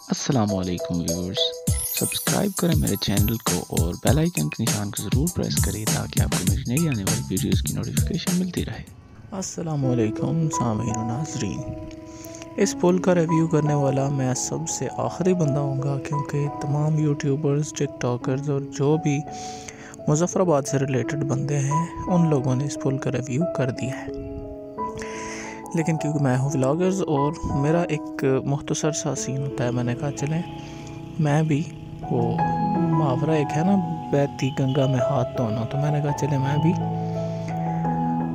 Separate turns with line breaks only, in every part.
अस्सलामुअलैकुम viewers. Subscribe करें मेरे चैनल को और बेल आइकन के निशान को ज़रूर प्रेस करें ताकि आपको मेरी नई आने वाली वीडियोस की नोटिफिकेशन मिलती रहे।
अस्सलामुअलैकुम सामीन व नाज़रीन, इस पुल का रिव्यू करने वाला मैं सबसे आखिरी बंदा हूँगा क्योंकि तमाम यूट्यूबर्स, टिकटॉकर्स और जो भी मुज़फ़्फ़राबाद से रिलेटेड बंदे हैं उन लोगों ने इस पुल का रिव्यू कर दिया है। लेकिन क्योंकि मैं हूँ व्लॉगर्स और मेरा एक मुख्तसर सा सीन होता है, मैंने कहा चलें मैं भी, वो मुहावरा एक है ना, बहती गंगा में हाथ धोना, तो मैंने कहा चले मैं भी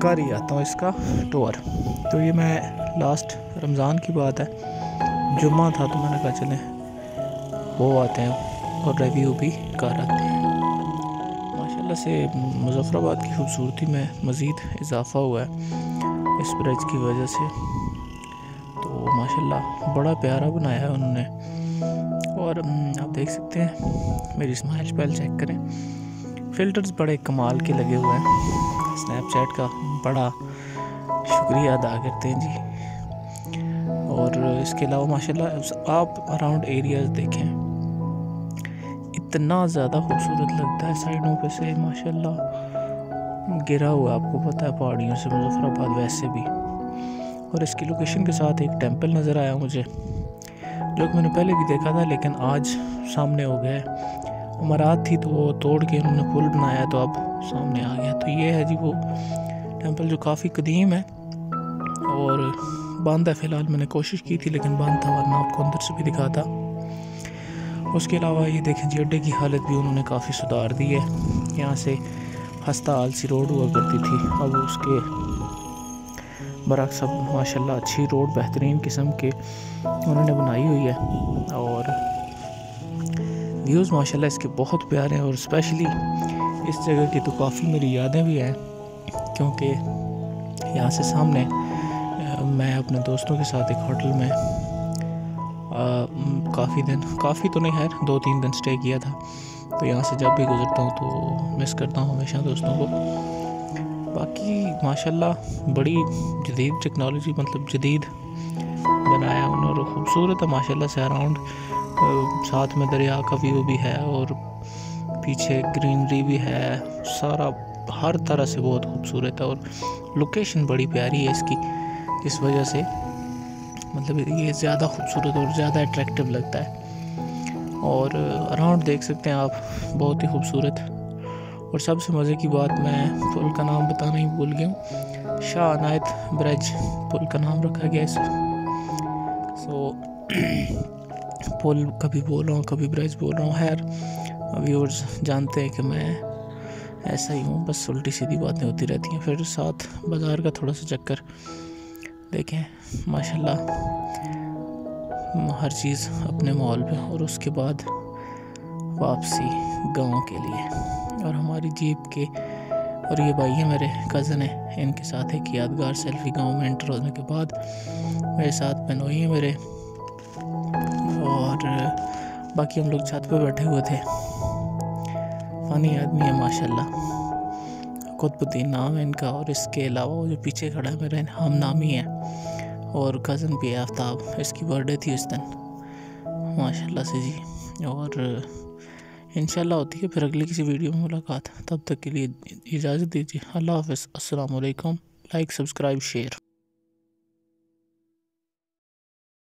कर ही आता हूँ इसका टूर। तो ये मैं लास्ट रमज़ान की बात है, जुम्मा था, तो मैंने कहा चलें वो आते हैं और रिव्यू भी कर आते हैं। माशाल्लाह से मुज़फ़्फ़राबाद की खूबसूरती में मज़ीद इजाफ़ा हुआ है इस ब्रिज की वजह से। तो माशाल्लाह बड़ा प्यारा बनाया है उन्होंने। और आप देख सकते हैं, मेरी स्माइल स्पेल चेक करें, फ़िल्टर्स बड़े कमाल के लगे हुए हैं। स्नैपचैट का बड़ा शुक्रिया अदा करते हैं जी। और इसके अलावा माशाल्लाह आप अराउंड एरियाज़ देखें, इतना ज़्यादा खूबसूरत लगता है। साइडों पे से माशाल्लाह गिरा हुआ, आपको पता है पहाड़ियों से मुज़फ़्फ़राबाद वैसे भी। और इसकी लोकेशन के साथ एक टेंपल नज़र आया मुझे, जो कि मैंने पहले भी देखा था लेकिन आज सामने हो गया। अमारात थी तो वो तोड़ के उन्होंने पुल बनाया, तो अब सामने आ गया। तो ये है जी वो टेंपल जो काफ़ी कदीम है और बंद है फ़िलहाल। मैंने कोशिश की थी लेकिन बंद था, वरना आपको अंदर से भी दिखाता। उसके अलावा ये देखें जी, अड्डे की हालत भी उन्होंने काफ़ी सुधार दी है। यहाँ से हस्ता आलसी रोड हुआ करती थी, अब उसके बरक्स अब माशाल्लाह अच्छी रोड बेहतरीन किस्म के उन्होंने बनाई हुई है। और व्यूज़ माशाल्लाह इसके बहुत प्यारे हैं। और स्पेशली इस जगह की तो काफ़ी मेरी यादें भी हैं, क्योंकि यहाँ से सामने मैं अपने दोस्तों के साथ एक होटल में काफ़ी तो नहीं खैर 2-3 दिन स्टे किया था। तो यहाँ से जब भी गुज़रता हूँ तो मिस करता हूँ हमेशा दोस्तों को। बाकी माशाल्लाह बड़ी जदीद टेक्नोलॉजी, मतलब जदीद बनाया उन्होंने, खूबसूरत है माशाल्लाह से। अराउंड साथ में दरिया का व्यू भी है और पीछे ग्रीनरी भी है, सारा हर तरह से बहुत खूबसूरत है। और लोकेशन बड़ी प्यारी है इसकी, इस वजह से मतलब ये ज़्यादा खूबसूरत और ज़्यादा अट्रैक्टिव लगता है। और अराउंड देख सकते हैं आप, बहुत ही खूबसूरत। और सबसे मज़े की बात, मैं पुल का नाम बताना ही भूल गया हूँ, शाह अनायत ब्रिज पुल का नाम रखा गया इस। पुल कभी बोल रहा हूँ, कभी ब्रिज बोल रहा हूँ। खैर व्यूअर्स जानते हैं कि मैं ऐसा ही हूँ, बस उल्टी सीधी बातें होती रहती हैं। फिर साथ बाज़ार का थोड़ा सा चक्कर देखें, माशाल्लाह हर चीज़ अपने माहौल पे। और उसके बाद वापसी गांव के लिए, और हमारी जीप के, और ये भाई है मेरे कज़न है, इनके साथ एक यादगार सेल्फी गांव में एंटर होने के बाद। मेरे साथ पेनोई है मेरे, और बाकी हम लोग छत पे बैठे हुए थे। फ़नी आदमी है माशाल्लाह, कुतुबुद्दीन नाम है इनका। और इसके अलावा वो जो पीछे खड़ा है मेरे हम नामी है, और कज़न भी है आफ्ताब, इसकी बर्थडे थी उस दिन माशाल्लाह से जी। और इंशाल्लाह होती है फिर अगली किसी वीडियो में मुलाकात। तब तक के लिए इजाज़त दीजिए, अल्लाह हाफ़िज़, अस्सलाम वालेकुम। Like, subscribe, share.